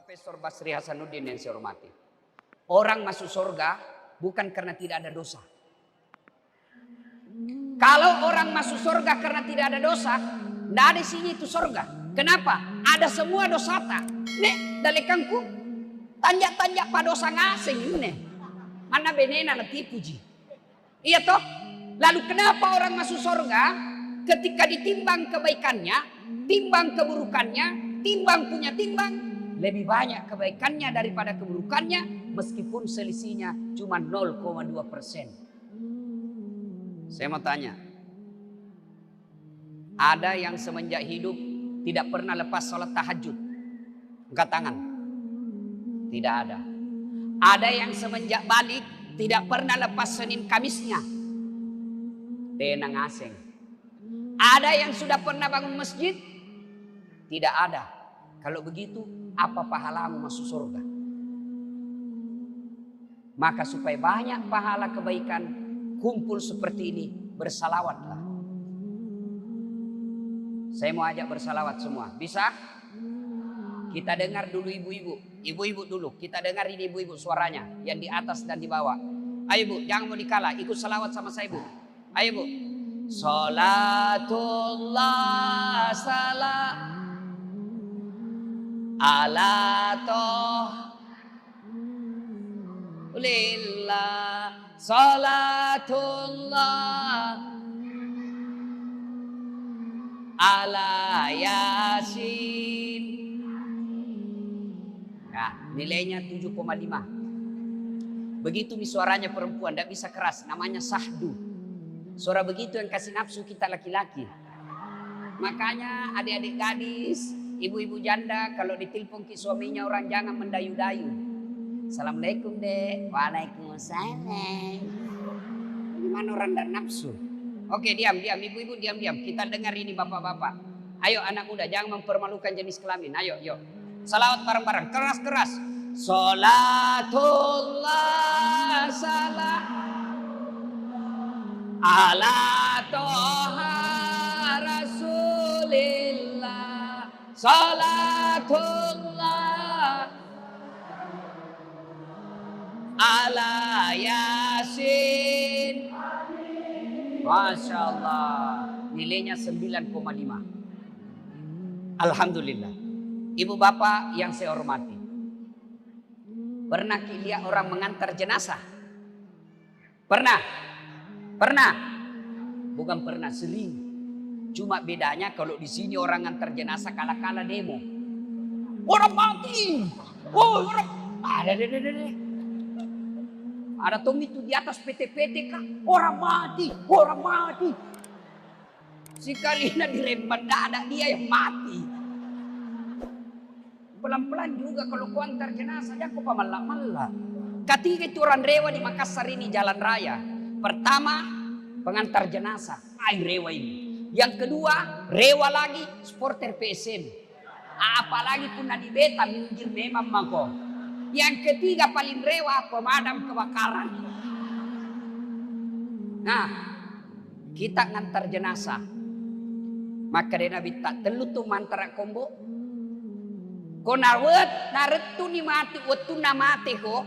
Profesor Basri Hasanuddin yang saya hormati. Orang masuk surga bukan karena tidak ada dosa. Kalau orang masuk surga karena tidak ada dosa, tidak ada di sini itu surga. Kenapa? Ada semua dosa tak. Nih, dalekangku tanjak-tanjak pada dosa ngasing ini. Mana benena letih puji. Iya toh? Lalu kenapa orang masuk surga ketika ditimbang kebaikannya, timbang keburukannya, timbang punya timbang, lebih banyak kebaikannya daripada keburukannya, meskipun selisihnya cuma 0,2%. Saya mau tanya, ada yang semenjak hidup tidak pernah lepas sholat tahajud? Angkat tangan. Tidak ada. Ada yang semenjak balik tidak pernah lepas Senin Kamisnya? Tenang asing. Ada yang sudah pernah bangun masjid? Tidak ada. Kalau begitu, apa pahalamu masuk surga? Maka supaya banyak pahala kebaikan kumpul seperti ini, bersalawatlah. Saya mau ajak bersalawat semua. Bisa? Kita dengar dulu ibu-ibu. Ibu-ibu dulu. Kita dengar ini ibu-ibu suaranya. Yang di atas dan di bawah. Ayo bu, jangan mau dikalah. Ikut salawat sama saya bu. Ayo bu. Salatullah salam ala toh lillah. Salatullah ala yasin. Nah, nilainya 7,5. Begitu nih suaranya perempuan, tidak bisa keras. Namanya sahdu. Suara begitu yang kasih nafsu kita laki-laki. Makanya adik-adik gadis, ibu-ibu janda, kalau ditelepon ke suaminya orang jangan mendayu-dayu. Assalamualaikum dek. Waalaikumsalam. Gimana orang dan nafsu? Oke, diam. Ibu-ibu diam. Kita dengar ini bapak-bapak. Ayo anak muda, jangan mempermalukan jenis kelamin. Ayo. Salawat bareng-bareng. Keras-keras. Salatullah salam ala toha rasulillah. Salatullah ala yasin. Masya Allah. Nilainya 9,5. Alhamdulillah. Ibu bapak yang saya hormati, pernah lihat orang mengantar jenazah? Pernah? Bukan pernah, sering. Cuma bedanya kalau di sini orang ngantar jenazah kala-kala demo. Orang mati. Oh, orang ada. Ada tom itu di atas PT kah? Orang mati. Sekali diremban ada dia yang mati. Pelan-pelan juga kalau kau antar jenazah, jangan kau pamalak-malak. Ketiga itu orang rewa di Makassar ini jalan raya. Pertama, pengantar jenazah, rewa ini. Yang kedua, rewa lagi supporter PSM. Apalagi pun di beta minggir memang mako. Yang ketiga paling rewa pemadam kebakaran. Nah, kita ngantar jenazah. Maka dia Nabi tak telu tu mantara kombo. Ko naretu ni mati wetu na mati ko.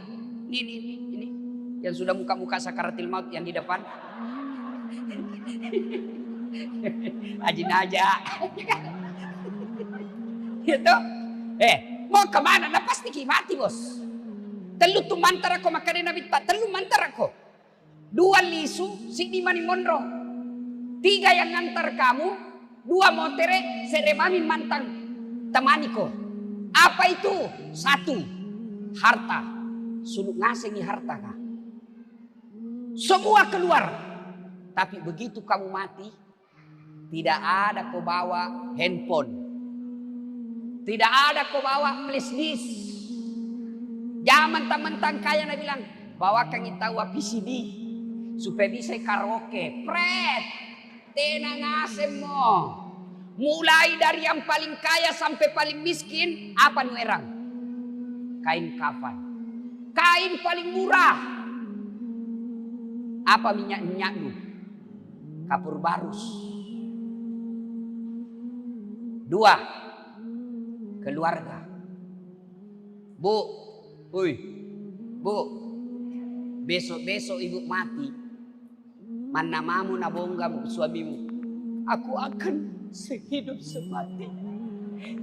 Ini. Yang sudah muka-muka sakaratil maut yang di depan. Ajin aja. Gitu. Mau kemana? Nah pasti mati bos. Telu tu mantara ko maka dia Nabi tak telu mantara ko. 2 lisu si di mani mondro. 3 yang ngantar kamu, 2 motere seremami mantang temaniko. Apa itu? 1, harta. Suluk ngasengi harta kah? Semua keluar. Tapi begitu kamu mati, tidak ada kau bawa handphone. Tidak ada kau bawa flash disk. Jangan mentang-mentang kaya nak bilang, bawakan itawa PCD supaya bisa karaoke. Pret, tenang asem mo. Mulai dari yang paling kaya sampai paling miskin, apa nu erang? Kain kafan. Kain paling murah. Apa minyak nu? Kapur barus. 2, keluarga. Bu, oi, bu, besok-besok ibu mati, mana mamu nabonggamu suamimu, aku akan sehidup semati.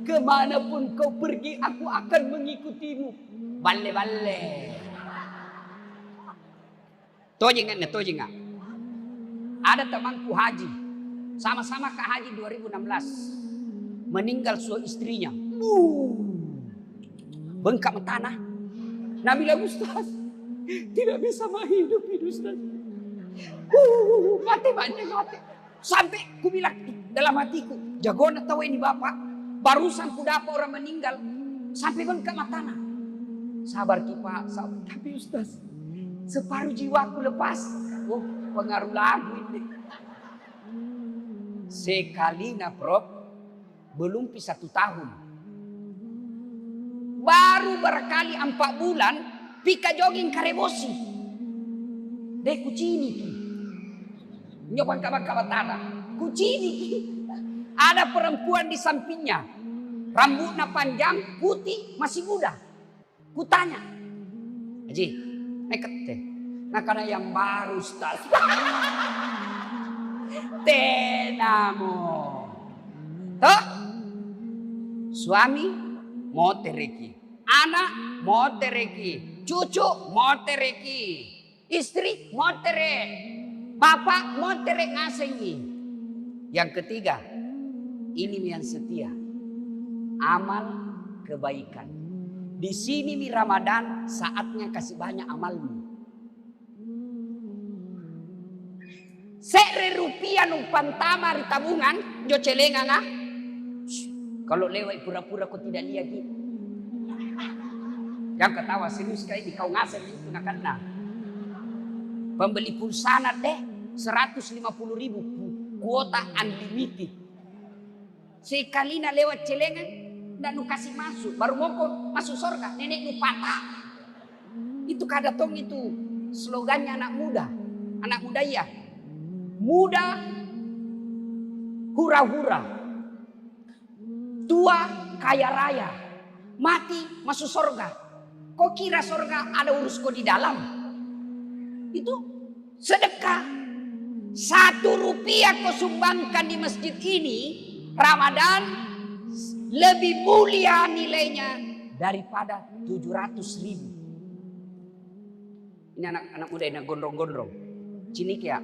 Kemanapun kau pergi, aku akan mengikutimu. Balle-balle. Tahu ingat? Ada temanku haji, sama-sama ke haji 2016, meninggal istrinya. Bengkak tanah. Nabi bilang, Ustaz, tidak bisa menghidup Ustaz. Mati. Sampai ku bilang dalam hatiku, jagoan tahu ini bapak, barusan ku dapat orang meninggal, sampai bengkak tanah. Sabar Pak, sabar. Tapi Ustaz, separuh jiwaku lepas. Oh, pengaruh lagu ini. Sekali Prof, belum 1 tahun. Baru barangkali 4 bulan, pika jogging karebosi. Deh kucini ki. Nyoba kaba tanah. Kucini ki. Ada perempuan di sampingnya. Rambutnya panjang, putih, masih muda. Kutanya, Haji, neket teh. Nah karena yang baru Ustaz. Tenamo. Toh? Suami mau tereki. Anak mau tereki. Cucu mau tereki. Istri mau terek. Bapak mau terek ngasengi. Yang ketiga, ini yang setia. Amal kebaikan. Di sini nih Ramadan, saatnya kasih banyak amalmu. Sekre rupiah numpan tamar tabungan, jo celengan ah. Kalau lewat pura-pura kau tidak lihat gitu. Yang ketawa serius kayak di kau ngasih itu nak kena. Pembeli pulsa deh 150.000 kuota unlimited. Sekali nak lewat celengan, dan nu kasih masuk, baru mau masuk surga, nenek nu patah. Itu kadatong itu slogannya anak muda ya. Muda hura-hura, tua kaya raya, mati masuk surga. Kok kira surga ada urus kau di dalam? Itu sedekah. 1 rupiah kau sumbangkan di masjid ini Ramadan, lebih mulia nilainya daripada 700.000. Ini anak muda ini gondrong-gondrong. Cilik ya.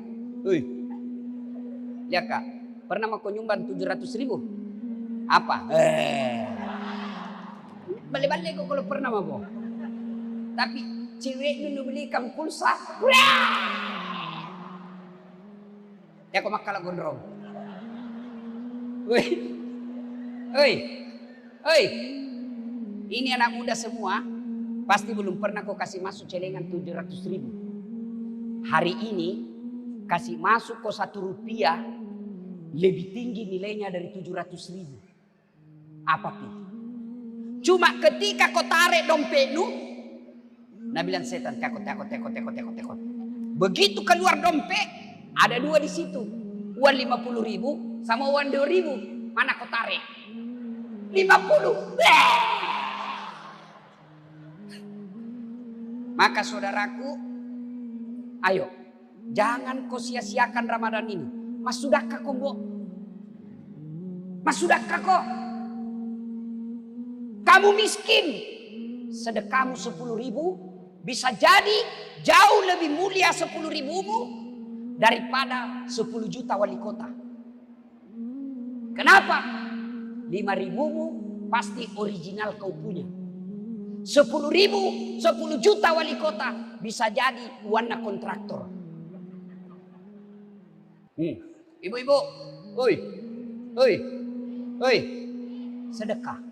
Lihat Kak, pernah mau nyumbang 700.000? Apa? Balik-balik kok kalau pernah mau. Tapi cewek dulu belikan pulsa. Ya kok makalah gondrong. Ini anak muda semua, pasti belum pernah kau kasih masuk celengan 700.000. Hari ini kasih masuk kau 1 rupiah lebih tinggi nilainya dari 700.000. Apa sih? Cuma ketika kau tarik dompetmu, nah bilang setan tekot. Begitu keluar dompet, ada 2 di situ, uang 50.000 sama uang 2.000. Mana kau tarik? 50. Maka saudaraku, ayo jangan kau sia-siakan Ramadan ini. Mas sudahkah kau, Bu? Mas sudahkah kau? Kamu miskin, sedekahmu 10.000 bisa jadi jauh lebih mulia 10.000mu daripada 10 juta wali kota. Kenapa? 5.000mu pasti original kau punya. 10.000, 10 juta wali kota bisa jadi warna kontraktor. Ibu-ibu, sedekah.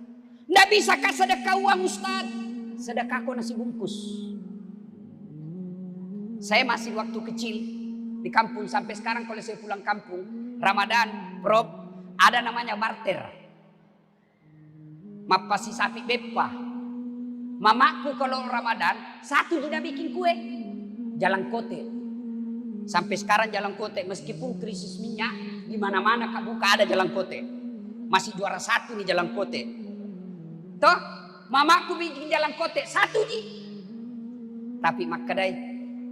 Nggak bisakah sedekah uang Ustaz? Sedekah kau nasi bungkus. Saya masih waktu kecil di kampung sampai sekarang kalau saya pulang kampung Ramadan, Prof, ada namanya barter. Mapasi sapi bepa. Mamaku kalau Ramadan 1 tidak bikin kue. Jalan kote. Sampai sekarang jalan kote meskipun krisis minyak di mana-mana Kak buka ada jalan kote. Masih juara 1 nih jalan kote. Toh mamaku bikin jalan kote satu ji. Tapi makadai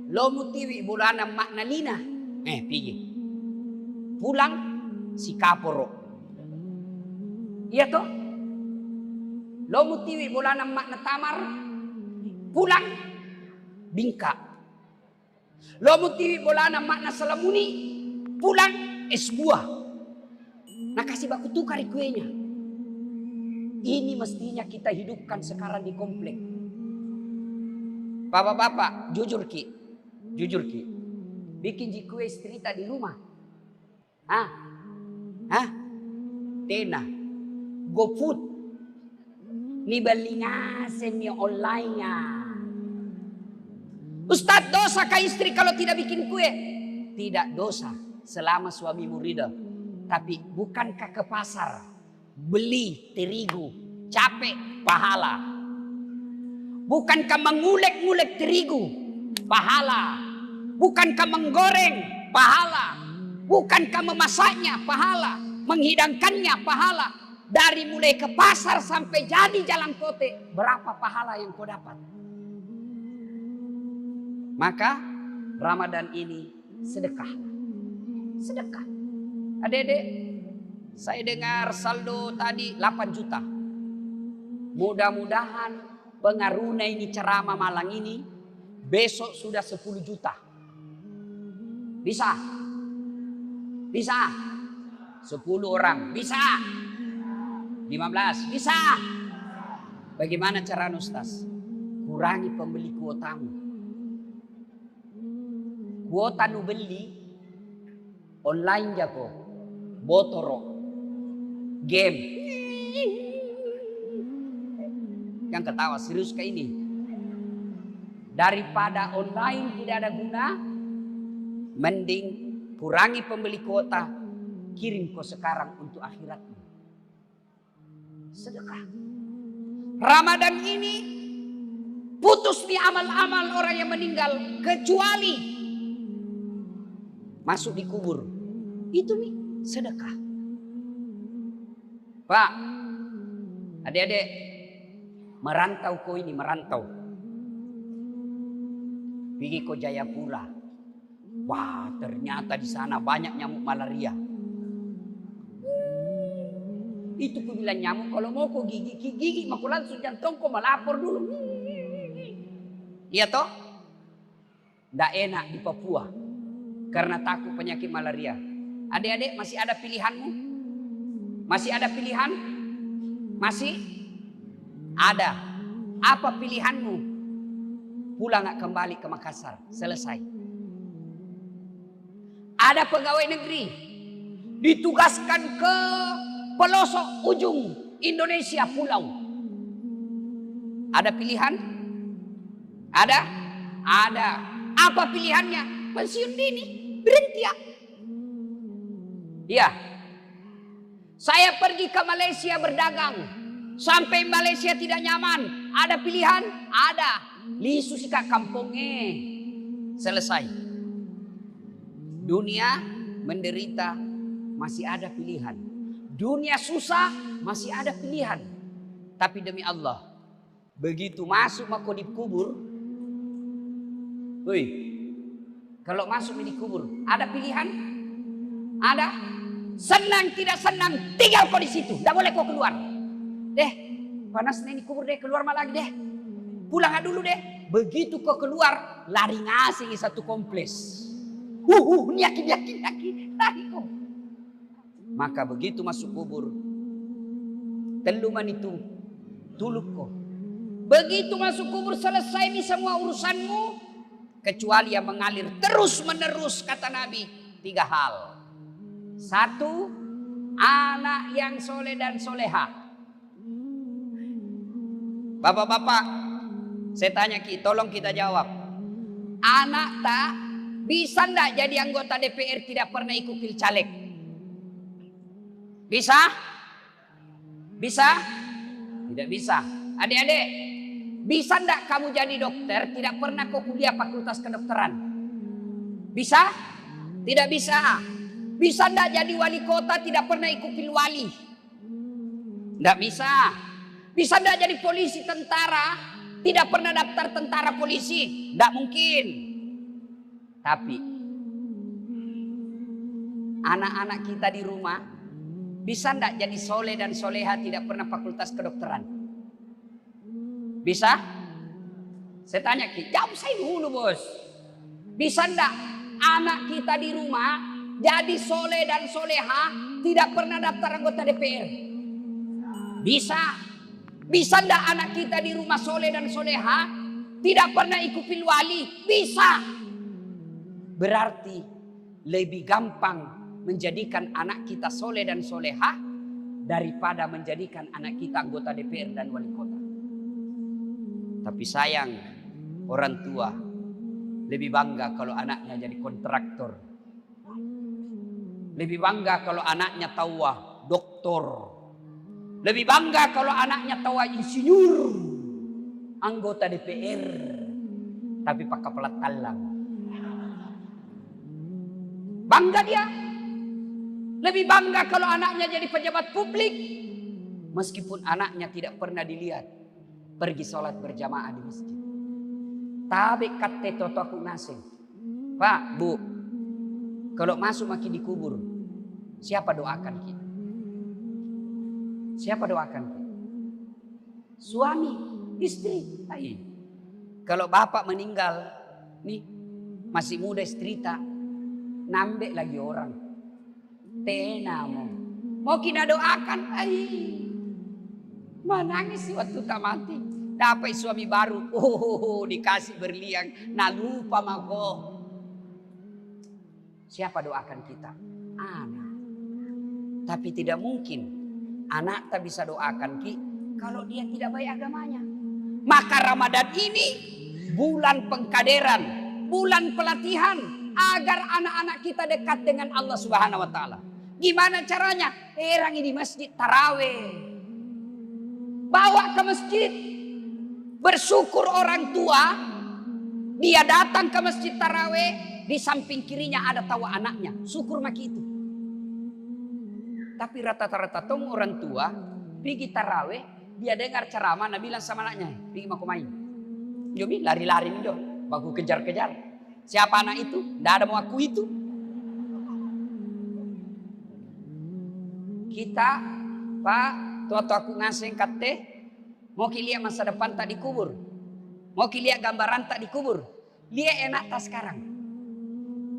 lo mutiwi bulana makna lina. Pergi. Pulang si kaporo. Iya toh? Lo mutiwi bulana makna tamar. Pulang bingka. Lo mutiwi bulana makna salamuni. Pulang es buah. Nah kasih baku tukar kuenya. Ini mestinya kita hidupkan sekarang di komplek. Bapak-bapak, jujur ki. Bikin kue cerita di rumah. Tena. GoFood. Ni balingasen ni online-nya. Ustadz, dosa kah istri kalau tidak bikin kue? Tidak dosa selama suamimu ridha. Tapi bukankah ke pasar beli terigu capek pahala? Bukankah mengulek-ngulek terigu pahala? Bukankah menggoreng pahala? Bukankah memasaknya pahala? Menghidangkannya pahala? Dari mulai ke pasar sampai jadi jalan kote, berapa pahala yang kau dapat? Maka Ramadan ini sedekah. Sedekah. Adik-adik, saya dengar saldo tadi 8 juta. Mudah-mudahan pengaruna ini ceramah malang ini besok sudah 10 juta. Bisa? Bisa? 10 orang. Bisa? 15. Bisa? Bagaimana cara Ustaz? Kurangi pembeli kuotamu. Kuota nu beli online jago. Botoro. Game. Yang ketawa serius kayak ini. Daripada online tidak ada guna, mending kurangi pembeli kuota, kirim kau sekarang untuk akhiratmu. Sedekah. Ramadan ini putus di amal-amal orang yang meninggal kecuali masuk di kubur. Itu nih sedekah. Pak, adik-adik, merantau kau ini, merantau. Pergi ke Jayapura. Wah, ternyata di sana banyak nyamuk malaria. Itu ku bilang nyamuk kalau mau kau gigi maku langsung jantung kau melapor dulu. Iya toh? Nggak enak di Papua karena takut penyakit malaria. Adik-adik masih ada pilihanmu? Masih ada pilihan? Masih ada. Apa pilihanmu? Pulang nggak kembali ke Makassar? Selesai. Ada pegawai negeri ditugaskan ke pelosok ujung Indonesia pulau. Ada pilihan? Ada? Ada. Apa pilihannya? Pensiun dini. Berhenti ya. Iya. Saya pergi ke Malaysia berdagang. Sampai Malaysia tidak nyaman. Ada pilihan? Ada. Lisu sikak kampungnya. Selesai. Dunia menderita masih ada pilihan. Dunia susah masih ada pilihan. Tapi demi Allah, begitu masuk mako di kubur, kalau masuk di kubur ada pilihan? Ada. Senang tidak senang tinggal kau di situ, tidak boleh kau keluar. Deh, panas nih di kubur deh, keluar malah lagi deh. Pulang dulu deh. Begitu kau keluar, lari ngasih satu kompleks. Nyaki. Lari kau. Maka begitu masuk kubur, teluman itu tuluk kau. Begitu masuk kubur selesai nih semua urusanmu, kecuali yang mengalir terus menerus kata Nabi 3 hal. 1, anak yang soleh dan soleha. Bapak-bapak, saya tanya tolong kita jawab. Anak tak bisa ndak jadi anggota DPR tidak pernah ikut pilcaleg? Bisa? Bisa? Tidak bisa. Adik-adik, bisa ndak kamu jadi dokter tidak pernah kau kuliah fakultas kedokteran? Bisa? Tidak bisa. Bisa ndak jadi wali kota tidak pernah ikut pilwali? Ndak bisa. Bisa enggak jadi polisi, tentara? Tidak pernah daftar tentara polisi? Enggak mungkin. Tapi anak-anak kita di rumah bisa enggak jadi soleh dan soleha, tidak pernah fakultas kedokteran? Bisa? Saya tanya Ki, jawab saya dulu bos. Bisa enggak anak kita di rumah jadi soleh dan soleha, tidak pernah daftar anggota DPR? Bisa. Bisa enggak anak kita di rumah soleh dan soleha, tidak pernah ikut pilwali? Bisa. Berarti lebih gampang menjadikan anak kita soleh dan soleha daripada menjadikan anak kita anggota DPR dan wali kota. Tapi sayang, orang tua lebih bangga kalau anaknya jadi kontraktor. Lebih bangga kalau anaknya tawa doktor. Lebih bangga kalau anaknya tawa insinyur, anggota DPR, tapi pakai pelat talang. Bangga dia. Lebih bangga kalau anaknya jadi pejabat publik, meskipun anaknya tidak pernah dilihat pergi sholat berjamaah di masjid. Tapi kata toto aku ngasih, Pak, Bu, kalau masuk maki dikubur, siapa doakan kita? Siapa doakan kita? Suami, istri. Ay. Kalau bapak meninggal, nih masih muda istrita, nambah lagi orang. Tenamo, mau kita doakan? Ay. Menangis sih waktu tak mati. Dapat suami baru, dikasih berlian, nah lupa mako. Siapa doakan kita? Anak. Tapi tidak mungkin anak tak bisa doakan Ki kalau dia tidak baik agamanya. Maka Ramadan ini bulan pengkaderan, bulan pelatihan agar anak-anak kita dekat dengan Allah Subhanahu wa taala. Gimana caranya? Erang di masjid tarawih. Bawa ke masjid. Bersyukur orang tua, dia datang ke masjid tarawih, di samping kirinya ada tawa anaknya. Syukur maki itu. Tapi rata-rata tong orang tua pergi tarawih, dia dengar ceramah, Nabi bilang sama anaknya, pergi mau main. Jomi lari-lari nih dong, baku kejar-kejar. Siapa anak itu? Tidak ada mau aku itu. Kita, Pak, tuh aku ngasih kate, mau lihat masa depan tak dikubur, mau lihat gambaran tak dikubur. Lihat enak tak sekarang.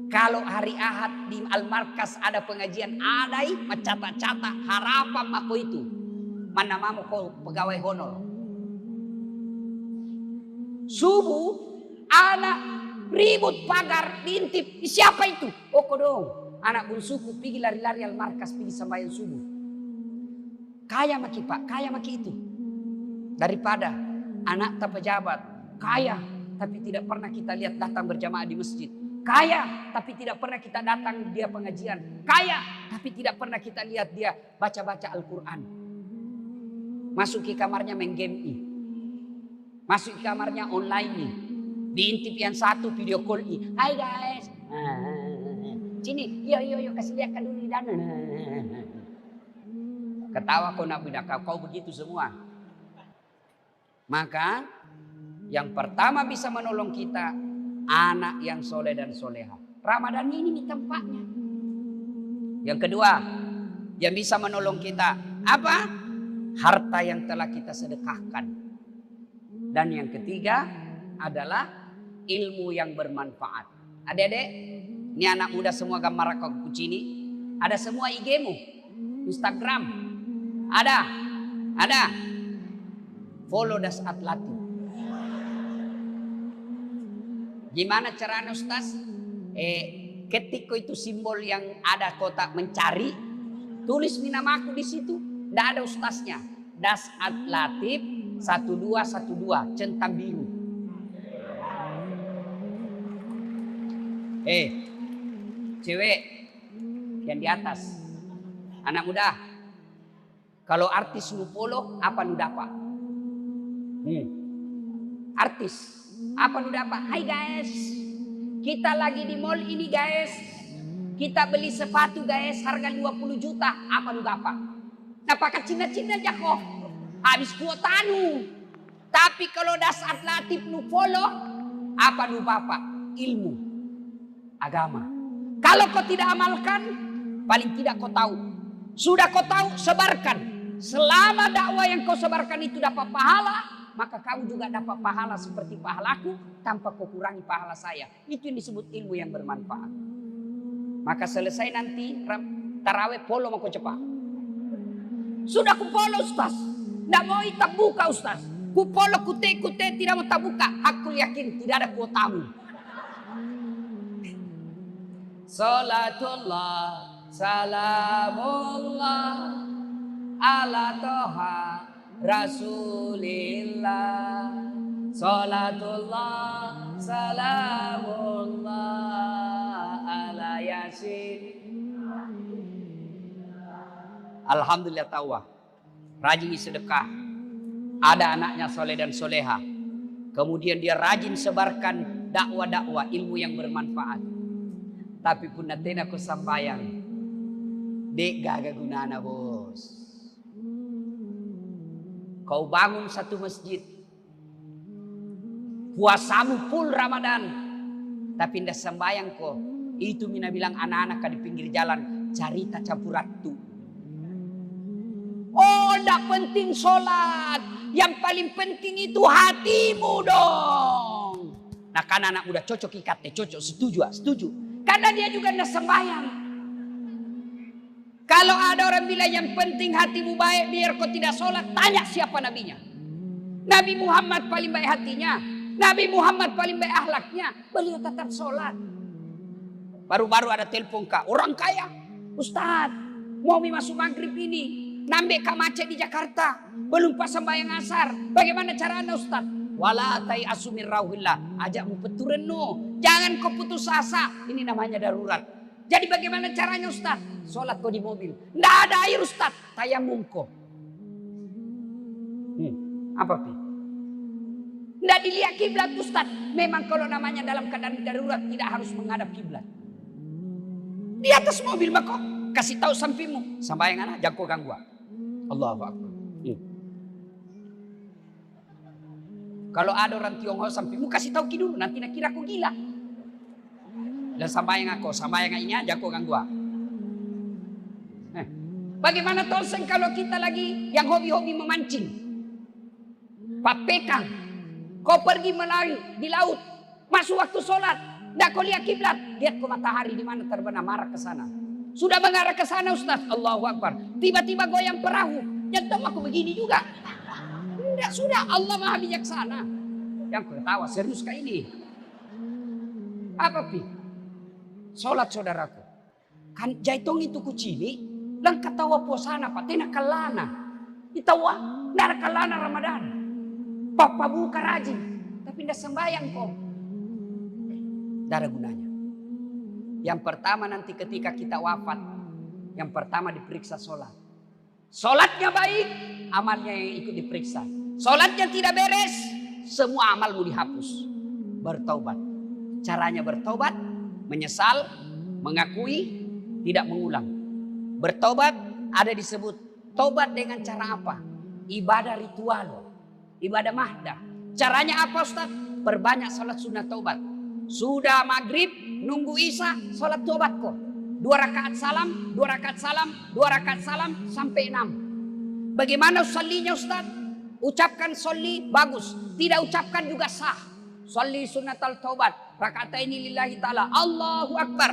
Kalau hari Ahad di Al-Markas ada pengajian, adai mencatat-catat harapan mako itu. Mana mau kau pegawai honor. Subuh anak ribut pagar diintip. Siapa itu? Oh kodong. Anak bungsuku pergi lari-lari Al-Markas pergi sembahyang subuh. Kaya maki Pak, kaya maki itu. Daripada anak tak pejabat, kaya tapi tidak pernah kita lihat datang berjamaah di masjid. Kaya tapi tidak pernah kita datang dia pengajian. Kaya tapi tidak pernah kita lihat dia baca-baca Al-Quran. Masuk ke kamarnya main game i. Masuk ke kamarnya online nih. Diintip yang satu video call i. Hai guys. Sini, yo kasih lihat dulu di dana. Ketawa kau nak budak kau begitu semua. Maka yang pertama bisa menolong kita anak yang soleh dan soleha. Ramadan ini tempatnya. Yang kedua yang bisa menolong kita apa? Harta yang telah kita sedekahkan. Dan yang ketiga adalah ilmu yang bermanfaat. Adik-adik, ini anak muda semua gambar kau kucini. Ada semua IG-mu, Instagram. Ada. Follow Das Atlati. Gimana caranya Ustaz? Ketika itu simbol yang ada kotak mencari, tulis namaku di situ. Tidak ada Ustaznya. Das Atlatif 1212 centang biru. Cewek yang di atas, anak muda, kalau artis lu follow apa lu dapat? Artis apa lu dapat? Hai guys, kita lagi di mall ini guys, kita beli sepatu guys harga 20 juta, apa lu dapat? Nah pakai Cina-Cina aja kok. habis kuotanu. Tapi kalau dasar latif nu follow, apa nu bapak? Ilmu, agama. Kalau kau tidak amalkan, paling tidak kau tahu. Sudah kau tahu, sebarkan. Selama dakwah yang kau sebarkan itu dapat pahala, maka kamu juga dapat pahala seperti pahalaku tanpa kau kurangi pahala saya. Itu yang disebut ilmu yang bermanfaat. Maka selesai nanti tarawih polo mau kau cepat. Sudah ku polo Ustaz. Tidak mau tak buka Ustaz. Ku polo kute tidak mau tak buka. Aku yakin tidak ada kuotamu. Salatullah salamullah ala toha Rasulillah. Salatullah salamullah ala yasin. Alhamdulillah tawah. Rajin sedekah. Ada anaknya soleh dan soleha. Kemudian dia rajin sebarkan dakwah-dakwah ilmu yang bermanfaat. Tapi pun natena ko sambayang. Dek gaga gunana bos. Kau bangun satu masjid. Puasamu full Ramadan. Tapi ndak sembayang kok. Itu mina bilang anak-anak di pinggir jalan. Carita campur ratu. Oh ndak penting sholat. Yang paling penting itu hatimu dong. Nah kan anak muda cocok ikatnya. Cocok setuju. Karena dia juga ndak sembayang. Kalau ada orang bilang yang penting hatimu baik biar kau tidak sholat, tanya siapa nabinya. Nabi Muhammad paling baik hatinya. Nabi Muhammad paling baik akhlaknya. Beliau tetap sholat. Baru-baru ada telepon kak, orang kaya. Ustaz, mau masuk maghrib ini. Nambah kak macet di Jakarta. Belum pas sembahyang asar. Bagaimana caranya Ustaz? Wala tai asumir rauhillah. Ajakmu peturen no. Jangan kau putus asa. Ini namanya darurat. Jadi bagaimana caranya Ustaz? Sholat kau di mobil. Nggak ada air Ustaz. Tayamum kau. Apa pi? Nggak dilihat kiblat Ustaz. Memang kalau namanya dalam keadaan darurat tidak harus menghadap kiblat. Di atas mobil maka kasih tahu sampingmu. Sambayang anak jangan kau ganggu. Allahu Akbar. Kalau ada orang Tionghoa sampingmu kasih tahu dulu. Nanti nak kira aku gila. Dan sambayang ini aja kau ganggu. Bagaimana tolsen kalau kita lagi yang hobi-hobi memancing. Papekang. Kau pergi menari di laut. Masuk waktu sholat. Nggak kau lihat kiblat. Lihat kau matahari di mana terbenam arah ke sana. Sudah mengarah ke sana Ustaz. Allahu Akbar. Tiba-tiba goyang perahu. Jantung aku begini juga. Tidak sudah. Allah maha bijaksana. Yang ketawa serius kah ini? Apa pi? Sholat saudaraku. Kan jaitong itu kucili. Lang katawa posana pa. Tena kalana. Itawa. Nara kalana Ramadan. Papa buka rajin. Tapi ndak sembayang kok. Tidak ada gunanya. Yang pertama nanti ketika kita wafat. Yang pertama diperiksa sholat. Sholatnya baik. Amalnya yang ikut diperiksa. Sholatnya tidak beres. Semua amalmu dihapus. Bertaubat. Caranya bertaubat. Menyesal. Mengakui. Tidak mengulang. Bertaubat ada disebut. Taubat dengan cara apa? Ibadah ritual. Ibadah mahdah. Caranya apa Ustaz? Perbanyak salat sunat taubat. Sudah maghrib, nunggu isya, salat taubat kok. 2 rakaat salam, 2 rakaat salam, 2 rakaat salam sampai 6. Bagaimana shollinya Ustaz? Ucapkan sholli bagus, tidak ucapkan juga sah. Sholli sunatal taubat, rakaataini lillahi ta'ala. Allahu Akbar.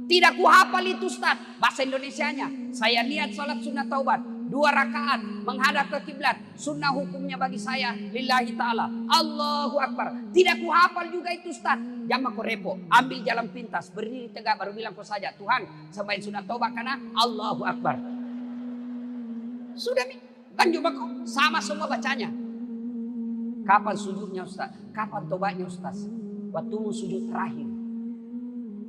Tidak ku hafal itu Ustaz, bahasa Indonesianya. Saya lihat salat sunat taubat 2 rakaat menghadap ke kiblat. Sunnah hukumnya bagi saya lillahi ta'ala. Allahu Akbar. Tidak ku hafal juga itu Ustaz. Jangan kau repo. Ambil jalan pintas. Berdiri tegak baru bilang kau saja. Tuhan sembahyang sunat taubat karena Allahu Akbar. Sudah mi. Kan coba kau. Sama semua bacanya. Kapan sujudnya Ustaz? Kapan taubatnya Ustaz? Waktu sujud terakhir.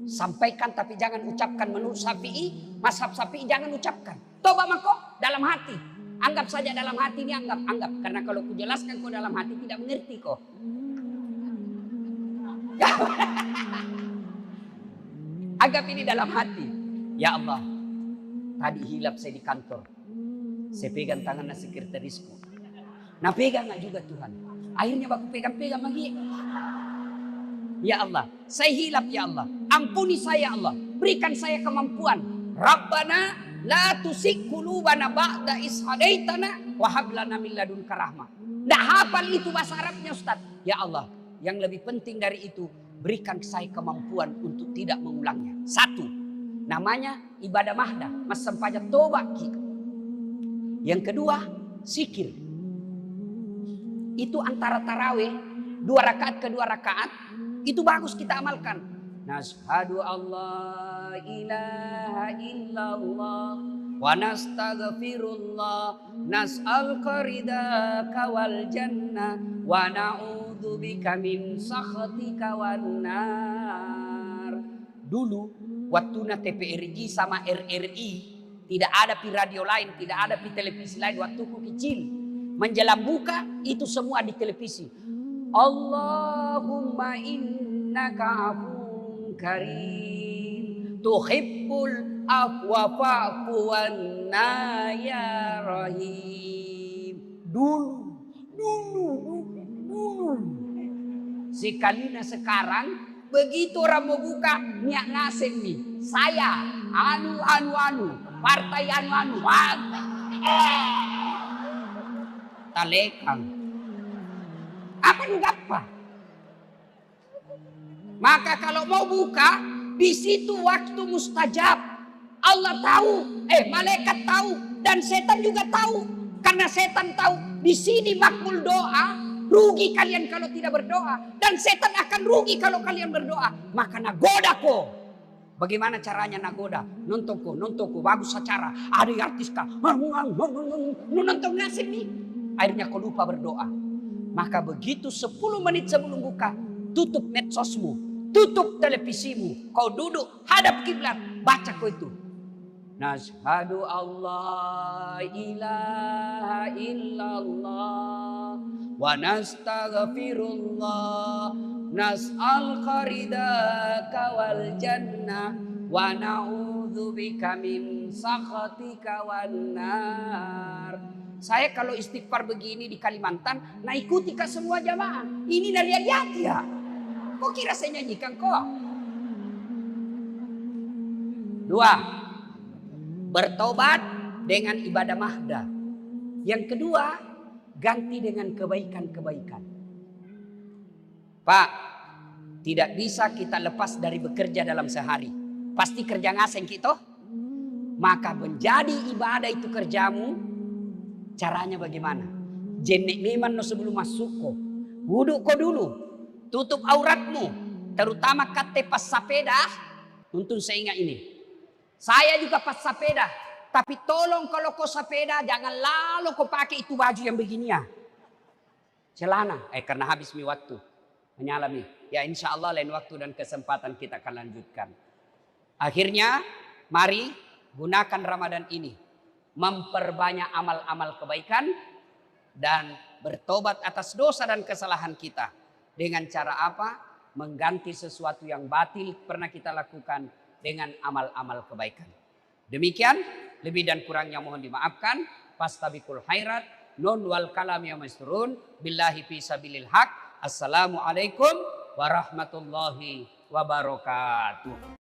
Sampaikan tapi jangan ucapkan. Menurut Syafi'i, mazhab Syafi'i jangan ucapkan. Tobat mako dalam hati. Anggap saja dalam hati ini anggap. Karena kalau ku jelaskan kau dalam hati tidak mengerti kok. Anggap ini dalam hati. Ya Allah, tadi hilap saya di kantor. Saya pegang tangan sekretarisku. Nah pegang nggak juga Tuhan. Akhirnya aku pegang-pegang lagi. Ya Allah, saya hilap ya Allah. Ampuni saya Allah. Berikan saya kemampuan. Rabbana la tusik qulubana ba'da is hadaitana wa hab lana min ladunka rahmah. Nggak hafal itu bahasa Arabnya Ustaz. Ya Allah, yang lebih penting dari itu, berikan saya kemampuan untuk tidak mengulangnya. Satu, namanya ibadah mahdah, mas sempaja tobat kita. Yang kedua, zikir. Itu antara tarawih 2 rakaat ke 2 rakaat itu bagus kita amalkan. Nashhadu Allah ilaha illallah wa nastaghfirullah nas'al qaridaka wal jannah wa na'udzubika min sakhatika wan nar. Dulu waktu na TPRI sama RRI tidak ada di radio lain, tidak ada di televisi lain waktu ku kecil. Menjelang buka itu semua di televisi. Allahumma innaka afuwun karim tuhibbul afwa fa'fu anna ya rahim. Dulu. Sekalina sekarang begitu orang mau buka niat ngasih nih. Saya anu partai anu. Talekang. Apa? Maka kalau mau buka, di situ waktu mustajab. Allah tahu, malaikat tahu, dan setan juga tahu. Karena setan tahu, di sini makbul doa, rugi kalian kalau tidak berdoa. Dan setan akan rugi kalau kalian berdoa. Maka nagoda ko. Bagaimana caranya nagoda? Nontonku, bagus acara. Ada artis kah? Nonton ngasih nih. Akhirnya kau lupa berdoa. Maka begitu 10 menit sebelum buka, tutup medsosmu, tutup televisimu, kau duduk hadap kiblat, baca kau itu. Nashhadu Allah ilaha illallah wa nastaghfirullah nas'al qaridaka wal jannah wa na'udzubika min sakhatika wan nar. Saya kalau istighfar begini di Kalimantan, nah ikuti ke semua jamaah. Ini dari lihat ya. Kok kira saya nyanyikan kok? 2. Bertobat dengan ibadah mahdah. Yang kedua, ganti dengan kebaikan-kebaikan. Pak, tidak bisa kita lepas dari bekerja dalam sehari. Pasti kerja ngaseng kita. Maka menjadi ibadah itu kerjamu. Caranya bagaimana? Jenek neman no sebelum masuk ko. Wuduk ko dulu. Tutup auratmu. Terutama kate pas sapeda. Untuk saya ingat ini. Saya juga pas sapeda. Tapi tolong kalau kau sapeda jangan lalu kau pakai itu baju yang begini ya. Celana. Karena habis mi waktu. Menyalami. Ya insya Allah lain waktu dan kesempatan kita akan lanjutkan. Akhirnya mari gunakan Ramadan ini. Memperbanyak amal-amal kebaikan dan bertobat atas dosa dan kesalahan kita. Dengan cara apa? Mengganti sesuatu yang batil pernah kita lakukan dengan amal-amal kebaikan. Demikian, lebih dan kurangnya mohon dimaafkan. Fastabiqul khairat, nun wal kalam ya masrun, billahi fi sabilil haq. Assalamualaikum warahmatullahi wabarakatuh.